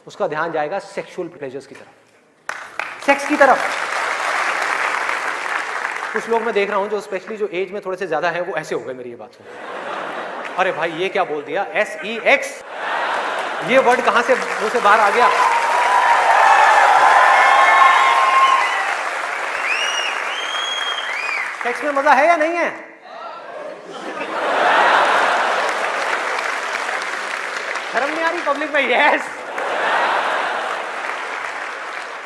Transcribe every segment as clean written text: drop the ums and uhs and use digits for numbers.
उसका ध्यान जाएगा सेक्सुअल प्लेजर्स की तरफ, सेक्स की तरफ। कुछ लोग मैं देख रहा हूं जो स्पेशली जो एज में थोड़े से ज्यादा है वो ऐसे हो गए मेरी ये बात सुन, अरे भाई ये क्या बोल दिया, SEX, ये वर्ड कहां से मुंह से बाहर आ गया। सेक्स में मजा है या नहीं है? शर्म नहीं आ रही पब्लिक में? यस,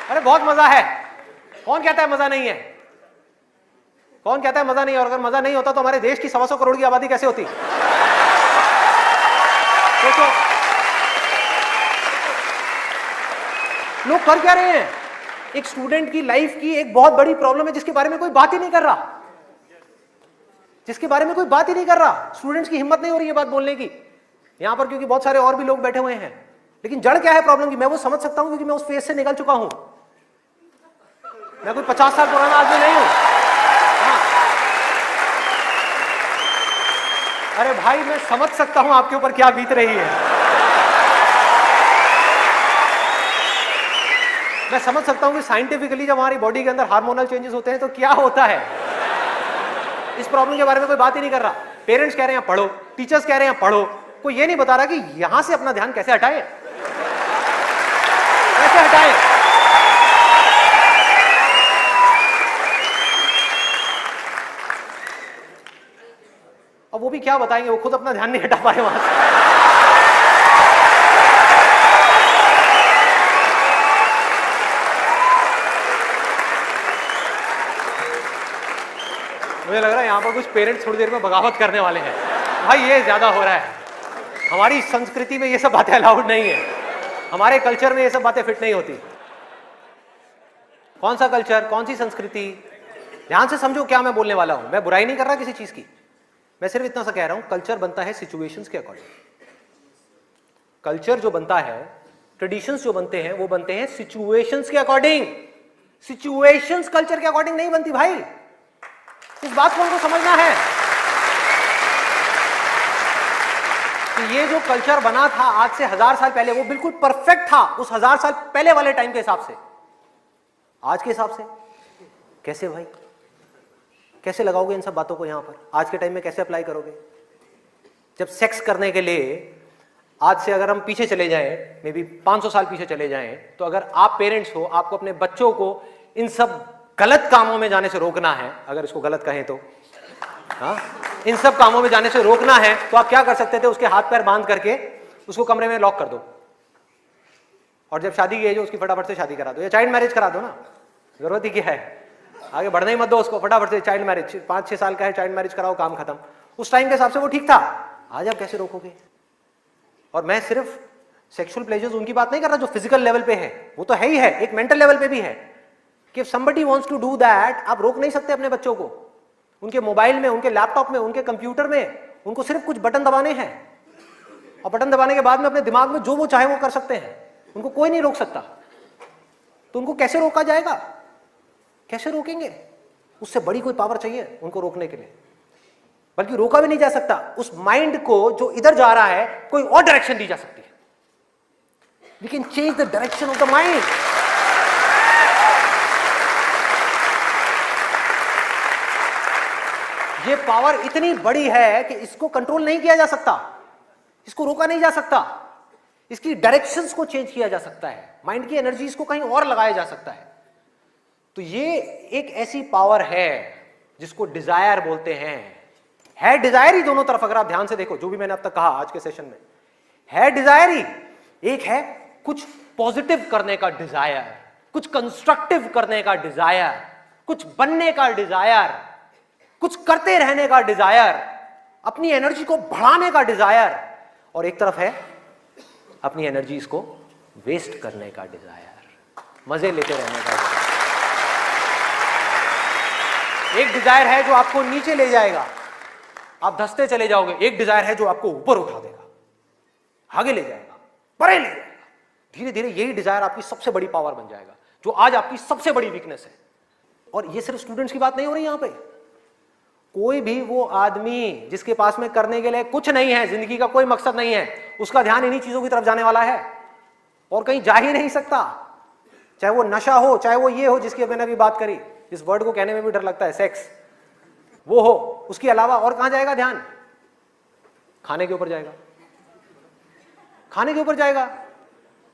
अरे बहुत मजा है। कौन कहता है मजा नहीं है? कौन कहता है मजा नहीं है? और अगर मजा नहीं होता तो हमारे देश की 125 करोड़ की आबादी कैसे होती? सोचो, लोग कर क्या रहे हैं? एक स्टूडेंट की लाइफ की एक बहुत बड़ी प्रॉब्लम है जिसके बारे में कोई बात ही नहीं कर रहा, जिसके बारे में कोई बात ही नहीं कर रहा। स्टूडेंट्स की हिम्मत नहीं हो रही है बात बोलने की यहां पर, क्योंकि बहुत सारे और भी लोग बैठे हुए हैं। लेकिन जड़ क्या है प्रॉब्लम की, मैं वो समझ सकता हूं क्योंकि मैं उस फेज से निकल चुका हूं। मैं कोई 50 साल पुराना आदमी नहीं हूं। हाँ। अरे भाई मैं समझ सकता हूं आपके ऊपर क्या बीत रही है, मैं समझ सकता हूं कि साइंटिफिकली जब हमारी बॉडी के अंदर हार्मोनल चेंजेस होते हैं तो क्या होता है। इस प्रॉब्लम के बारे में कोई बात ही नहीं कर रहा। पेरेंट्स कह रहे हैं पढ़ो, टीचर्स कह रहे हैं पढ़ो, कोई ये नहीं बता रहा कि यहां से अपना ध्यान कैसे हटाए, कैसे हटाए। अब वो भी क्या बताएंगे, वो खुद अपना ध्यान नहीं हटा पाए वहां से। मुझे लग रहा है यहां पर कुछ पेरेंट्स थोड़ी देर में बगावत करने वाले हैं। भाई ये ज्यादा हो रहा है, हमारी संस्कृति में ये सब बातें अलाउड नहीं है, हमारे कल्चर में ये सब बातें फिट नहीं होती। कौन सा कल्चर, कौन सी संस्कृति? ध्यान से समझो क्या मैं बोलने वाला हूं। मैं बुराई नहीं कर रहा किसी चीज की, मैं सिर्फ इतना सा कह रहा हूं, कल्चर बनता है सिचुएशंस के अकॉर्डिंग। कल्चर जो बनता है, ट्रेडिशंस जो बनते हैं वो बनते हैं सिचुएशंस के अकॉर्डिंग। सिचुएशंस कल्चर के अकॉर्डिंग नहीं बनती भाई, इस बात को उनको समझना है कि ये जो कल्चर बना था आज से 1000 साल पहले वो बिल्कुल परफेक्ट था उस 1000 साल पहले वाले टाइम के हिसाब से। आज के हिसाब से कैसे भाई, कैसे लगाओगे इन सब बातों को यहां पर? आज के टाइम में कैसे अप्लाई करोगे? जब सेक्स करने के लिए आज से अगर हम पीछे चले जाएं, मे बी 500 साल पीछे चले जाएं, तो अगर आप पेरेंट्स हो, आपको अपने बच्चों को इन सब गलत कामों में जाने से रोकना है, अगर इसको गलत कहें तो, हाँ, इन सब कामों में जाने से रोकना है, तो आप क्या कर सकते थे? उसके हाथ पैर बांध करके उसको कमरे में लॉक कर दो, और जब शादी की एज हो उसकी फटाफट से शादी करा दो, या चाइल्ड मैरिज करा दो ना, जरूरत ही क्या है, आगे बढ़ने ही मत दो उसको, फटाफट से चाइल्ड मैरिज, 5-6 साल का है, चाइल्ड मैरिज कराओ, काम खत्म। उस टाइम के हिसाब से वो ठीक था, आज आप कैसे रोकोगे? और मैं सिर्फ सेक्सुअल प्लेजर्स उनकी बात नहीं कर रहा जो फिजिकल लेवल पे है, वो तो है ही है, एक मेंटल लेवल पे भी है कि somebody wants to do that, आप रोक नहीं सकते अपने बच्चों को। उनके मोबाइल में, उनके लैपटॉप में, उनके कंप्यूटर में उनको सिर्फ कुछ बटन दबाने हैं, और बटन दबाने के बाद में अपने दिमाग में जो वो चाहे वो कर सकते हैं, उनको कोई नहीं रोक सकता। तो उनको कैसे रोका जाएगा? कैसे रोकेंगे? उससे बड़ी कोई पावर चाहिए उनको रोकने के लिए, बल्कि रोका भी नहीं जा सकता। उस माइंड को जो इधर जा रहा है कोई और डायरेक्शन दी जा सकती है। We can change the direction of the mind. ये पावर इतनी बड़ी है कि इसको कंट्रोल नहीं किया जा सकता, इसको रोका नहीं जा सकता, इसकी डायरेक्शंस को चेंज किया जा सकता है, माइंड की एनर्जीज को कहीं और लगाया जा सकता है। तो ये एक ऐसी पावर है जिसको डिजायर बोलते हैं। है डिजायर ही दोनों तरफ, अगर आप ध्यान से देखो जो भी मैंने अब तक कहा आज के सेशन में, है डिजायर ही। एक है कुछ पॉजिटिव करने का डिजायर, कुछ कंस्ट्रक्टिव करने का डिजायर, कुछ बनने का डिजायर, कुछ करते रहने का डिजायर, अपनी एनर्जी को बढ़ाने का डिजायर, और एक तरफ है अपनी एनर्जीज को वेस्ट करने का डिजायर, मजे लेते रहने का डिजायर। एक डिजायर है जो आपको नीचे ले जाएगा, आप धंसते चले जाओगे। एक डिजायर है जो आपको ऊपर उठा देगा, आगे ले जाएगा, परे ले जाएगा। धीरे धीरे यही डिजायर आपकी सबसे बड़ी पावर बन जाएगा, जो आज आपकी सबसे बड़ी वीकनेस है। और ये सिर्फ स्टूडेंट्स की बात नहीं हो रही यहां पे, कोई भी वो आदमी जिसके पास में करने के लिए कुछ नहीं है, जिंदगी का कोई मकसद नहीं है, उसका ध्यान इन्हीं चीजों की तरफ जाने वाला है। और कहीं जा ही नहीं सकता, चाहे वो नशा हो, चाहे वो ये हो जिसकी मैंने अभी बात करी, इस वर्ड को कहने में भी डर लगता है, सेक्स, वो हो, उसके अलावा और कहां जाएगा ध्यान? खाने के ऊपर जाएगा, खाने के ऊपर जाएगा।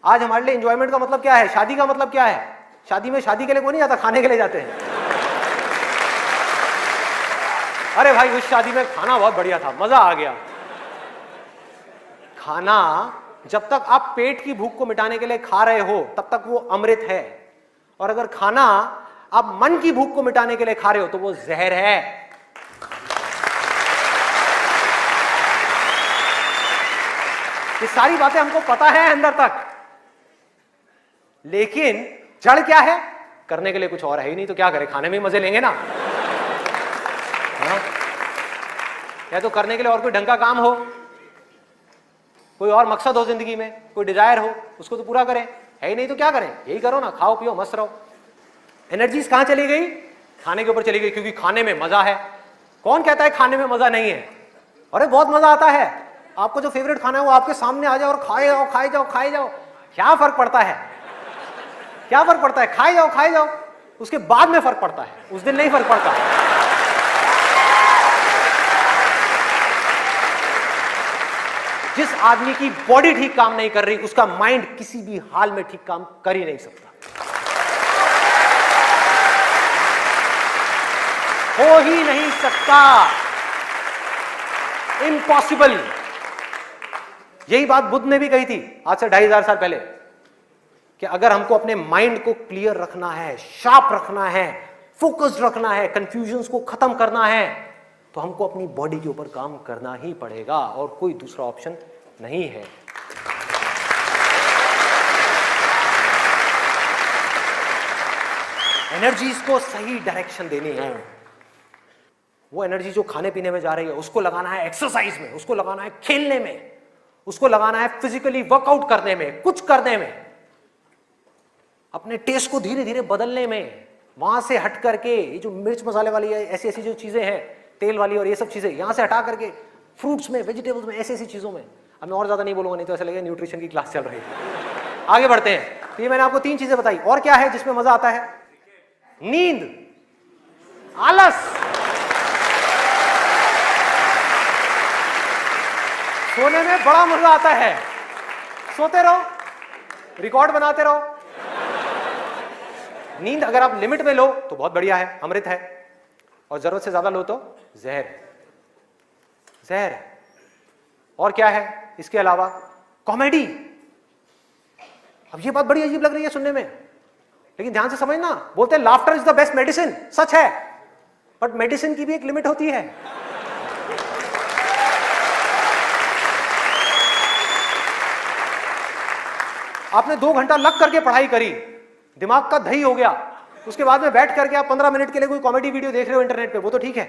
आज हमारे लिए एंजॉयमेंट का मतलब क्या है, शादी का मतलब क्या है? शादी में शादी के लिए कोई नहीं जाता, खाने के लिए जाते हैं। अरे भाई उस शादी में खाना बहुत बढ़िया था, मजा आ गया। खाना जब तक आप पेट की भूख को मिटाने के लिए खा रहे हो तब तक वो अमृत है, और अगर खाना आप मन की भूख को मिटाने के लिए खा रहे हो तो वो जहर है। ये सारी बातें हमको पता है अंदर तक, लेकिन जड़ क्या है? करने के लिए कुछ और है ही नहीं, तो क्या करें? खाने में ही मजे लेंगे ना। हाँ? या तो करने के लिए और कोई ढंग का काम हो, कोई और मकसद हो जिंदगी में, कोई डिजायर हो, उसको तो पूरा करें, है ही नहीं तो क्या करें? यही करो ना, खाओ पियो मस्त रहो। एनर्जीज कहां चली गई? खाने के ऊपर चली गई, क्योंकि खाने में मजा है। कौन कहता है खाने में मजा नहीं है? अरे बहुत मजा आता है। आपको जो फेवरेट खाना है वो आपके सामने आ जाए और खाए जाओ खाए जाओ खाए जाओ, क्या फर्क पड़ता है? क्या फर्क पड़ता है? खाए जाओ खाए जाओ, उसके बाद में फर्क पड़ता है, उस दिन नहीं फर्क पड़ता। जिस आदमी की बॉडी ठीक काम नहीं कर रही, उसका माइंड किसी भी हाल में ठीक काम कर ही नहीं सकता, हो ही नहीं सकता, इम्पॉसिबल। यही बात बुद्ध ने भी कही थी आज से 2500 साल पहले, कि अगर हमको अपने माइंड को क्लियर रखना है, शार्प रखना है, फोकस्ड रखना है, कंफ्यूजन्स को खत्म करना है, तो हमको अपनी बॉडी के ऊपर काम करना ही पड़ेगा, और कोई दूसरा ऑप्शन नहीं है। एनर्जीज को सही डायरेक्शन देनी है। वो एनर्जी जो खाने पीने में जा रही है उसको लगाना है एक्सरसाइज में, उसको लगाना है खेलने में, उसको लगाना है फिजिकली वर्कआउट करने में, कुछ करने में, अपने टेस्ट को धीरे धीरे बदलने में। वहां से हट करके ये जो मिर्च मसाले वाली है, ऐसी ऐसी जो चीजें हैं तेल वाली और ये सब चीजें, यहां से हटा करके फ्रूट्स में, वेजिटेबल्स में, ऐसी ऐसी चीजों में। अब मैं और ज्यादा नहीं बोलूंगा, नहीं तो ऐसा लगेगा न्यूट्रिशन की क्लास चल रही है। आगे बढ़ते हैं। तो ये मैंने आपको 3 चीजें बताई। और क्या है जिसमें मजा आता है? नींद, आलस, सोने में बड़ा मजा आता है। सोते रहो, रिकॉर्ड बनाते रहो। नींद अगर आप लिमिट में लो तो बहुत बढ़िया है, अमृत है, और जरूरत से ज्यादा लो तो जहर है, जहर है। और क्या है इसके अलावा? कॉमेडी। अब ये बात बड़ी अजीब लग रही है सुनने में, लेकिन ध्यान से समझना। बोलते हैं laughter is the best medicine, सच है, बट मेडिसिन की भी एक लिमिट होती है। आपने 2 घंटा लग करके पढ़ाई करी, दिमाग का दही हो गया, उसके बाद में बैठ करके आप 15 मिनट के लिए कोई कॉमेडी वीडियो देख रहे हो इंटरनेट पे, वो तो ठीक है,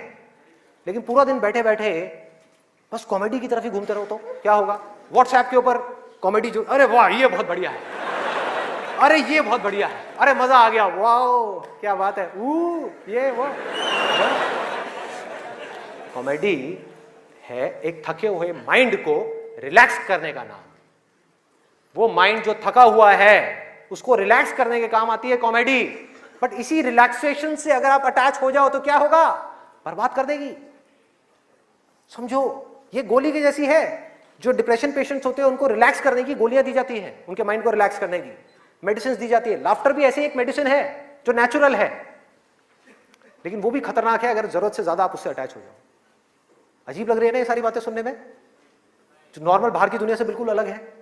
लेकिन पूरा दिन बैठे बैठे बस कॉमेडी की तरफ ही घूमते रहो तो क्या होगा? व्हाट्सएप के ऊपर कॉमेडी जो, अरे वाह ये बहुत बढ़िया है, अरे ये बहुत बढ़िया है, अरे मजा आ गया, वाह क्या बात है, ये वो। कॉमेडी है एक थके हुए माइंड को रिलैक्स करने का नाम। वो माइंड जो थका हुआ है उसको रिलैक्स करने के काम आती है कॉमेडी। बट इसी रिलैक्सेशन से अगर आप अटैच हो जाओ तो क्या होगा? बर्बाद कर देगी। समझो ये गोली की जैसी है। जो डिप्रेशन पेशेंट्स होते हैं उनको रिलैक्स करने की गोलियां दी जाती हैं, उनके माइंड को रिलैक्स करने की मेडिसिन दी जाती है। लाफ्टर भी ऐसी एक मेडिसिन है जो नेचुरल है, लेकिन वो भी खतरनाक है अगर जरूरत से ज्यादा आप उससे अटैच हो जाओ। अजीब लग रही है ना ये सारी बातें सुनने में, जो नॉर्मल बाहर की दुनिया से बिल्कुल अलग है।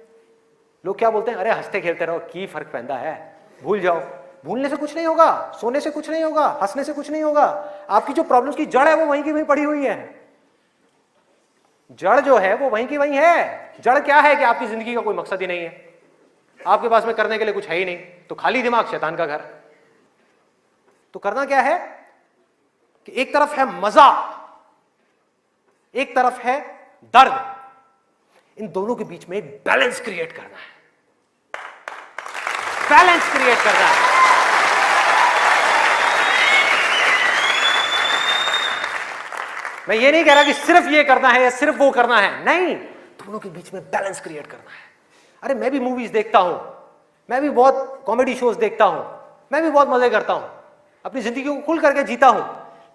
लोग क्या बोलते हैं? अरे हंसते खेलते रहो, की फर्क पैदा है, भूल जाओ। भूलने से कुछ नहीं होगा, सोने से कुछ नहीं होगा, हंसने से कुछ नहीं होगा। आपकी जो प्रॉब्लम्स की जड़ है वो वहीं की वहीं पड़ी हुई है। जड़ जो है वो वहीं की वहीं है। जड़ क्या है कि आपकी जिंदगी का कोई मकसद ही नहीं है, आपके पास में करने के लिए कुछ है ही नहीं, तो खाली दिमाग शैतान का घर। तो करना क्या है कि एक तरफ है मजा, एक तरफ है दर्द, इन दोनों के बीच में एक बैलेंस क्रिएट करना है। बैलेंस क्रिएट करना है। मैं ये नहीं कह रहा कि सिर्फ ये करना है या सिर्फ वो करना है, नहीं, दोनों के बीच में बैलेंस क्रिएट करना है। अरे मैं भी मूवीज देखता हूं, मैं भी बहुत कॉमेडी शोज देखता हूं, मैं भी बहुत मजे करता हूं, अपनी जिंदगी को खुल करके जीता हूं,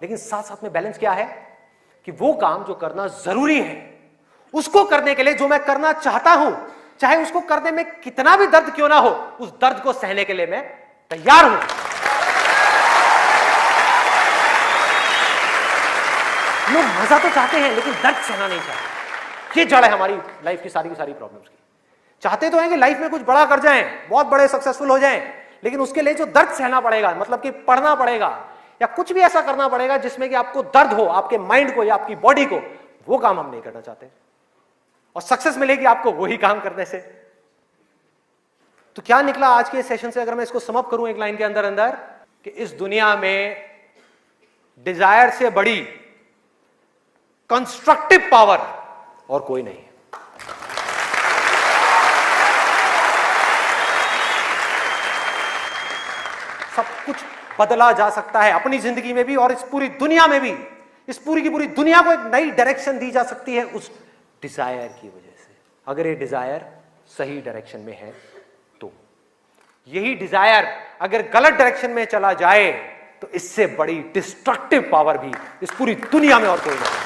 लेकिन साथ साथ में बैलेंस क्या है कि वो काम जो करना जरूरी है उसको करने के लिए जो मैं करना चाहता हूं, चाहे उसको करने में कितना भी दर्द क्यों ना हो, उस दर्द को सहने के लिए मैं तैयार हूं। लोग मजा तो चाहते हैं लेकिन दर्द सहना नहीं चाहते। ये जड़ है हमारी लाइफ की सारी प्रॉब्लम्स की। चाहते तो हैं कि लाइफ में कुछ बड़ा कर जाएं, बहुत बड़े सक्सेसफुल हो जाएं, लेकिन उसके लिए जो दर्द सहना पड़ेगा, मतलब कि पढ़ना पड़ेगा या कुछ भी ऐसा करना पड़ेगा जिसमें कि आपको दर्द हो, आपके माइंड को या आपकी बॉडी को, वो काम हम नहीं करना चाहते। और सक्सेस मिलेगी आपको वही काम करने से। तो क्या निकला आज के सेशन से, अगर मैं इसको समअप करूं एक लाइन के अंदर अंदर, कि इस दुनिया में डिजायर से बड़ी कंस्ट्रक्टिव पावर और कोई नहीं है। सब कुछ बदला जा सकता है अपनी जिंदगी में भी और इस पूरी दुनिया में भी। इस पूरी की पूरी दुनिया को एक नई डायरेक्शन दी जा सकती है उस डिजायर की वजह से, अगर ये डिजायर सही डायरेक्शन में है तो। यही डिजायर अगर गलत डायरेक्शन में चला जाए तो इससे बड़ी डिस्ट्रक्टिव पावर भी इस पूरी दुनिया में और कोई नहीं।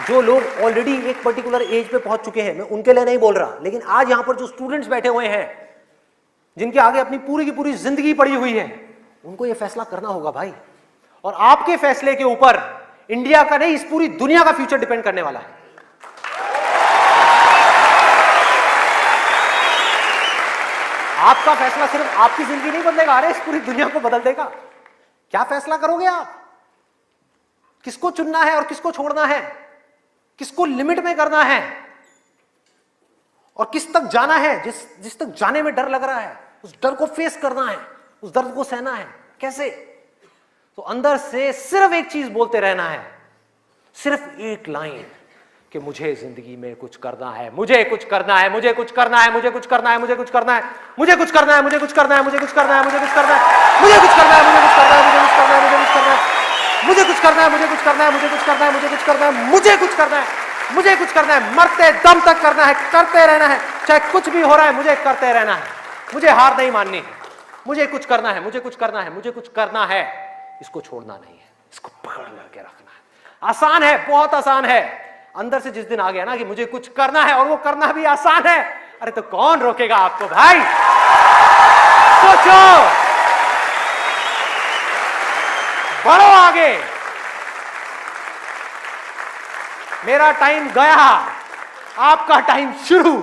जो लोग ऑलरेडी एक पर्टिकुलर एज पे पहुंच चुके हैं, मैं उनके लिए नहीं बोल रहा, लेकिन आज यहां पर जो स्टूडेंट्स बैठे हुए हैं, जिनके आगे अपनी पूरी की पूरी जिंदगी पड़ी हुई है, उनको यह फैसला करना होगा भाई। और आपके फैसले के ऊपर इंडिया का नहीं, इस पूरी दुनिया का फ्यूचर डिपेंड करने वाला है। आपका फैसला सिर्फ आपकी जिंदगी नहीं बदलेगा, अरे इस पूरी दुनिया को बदल देगा। क्या फैसला करोगे आप? किसको चुनना है और किसको छोड़ना है, किसको लिमिट में करना है और किस तक जाना है। जिस तक जाने में डर लग रहा है, उस डर को फेस करना है, उस दर्द को सहना है। कैसे? तो अंदर से सिर्फ एक चीज बोलते रहना है, सिर्फ एक लाइन, कि मुझे जिंदगी में कुछ करना है, मुझे कुछ करना है, मुझे कुछ करना है, मुझे कुछ करना है, मुझे कुछ करना है, मुझे कुछ करना है, मुझे कुछ करना है, मुझे कुछ करना है, मुझे कुछ करना है, मुझे कुछ करना है, मुझे कुछ करना है, मुझे कुछ करना है, मुझे कुछ करना है, मुझे कुछ करना है, मुझे कुछ करना है, मुझे कुछ करना है, मुझे कुछ करना है, मुझे कुछ करना है, मुझे कुछ करना है, मरते दम तक करना है, करते रहना है, चाहे कुछ भी हो रहा है, मुझे करते रहना है, मुझे हार नहीं माननी है, मुझे कुछ करना है, मुझे कुछ करना है, मुझे कुछ करना है। इसको छोड़ना नहीं है, इसको पकड़ करके रखना है। आसान है, बहुत आसान है। अंदर से जिस दिन आ गया ना कि मुझे कुछ करना है और वो करना भी आसान है, अरे तो कौन रोकेगा आपको भाई? सोचो, बढ़ो आगे। मेरा टाइम गया, आपका टाइम शुरू।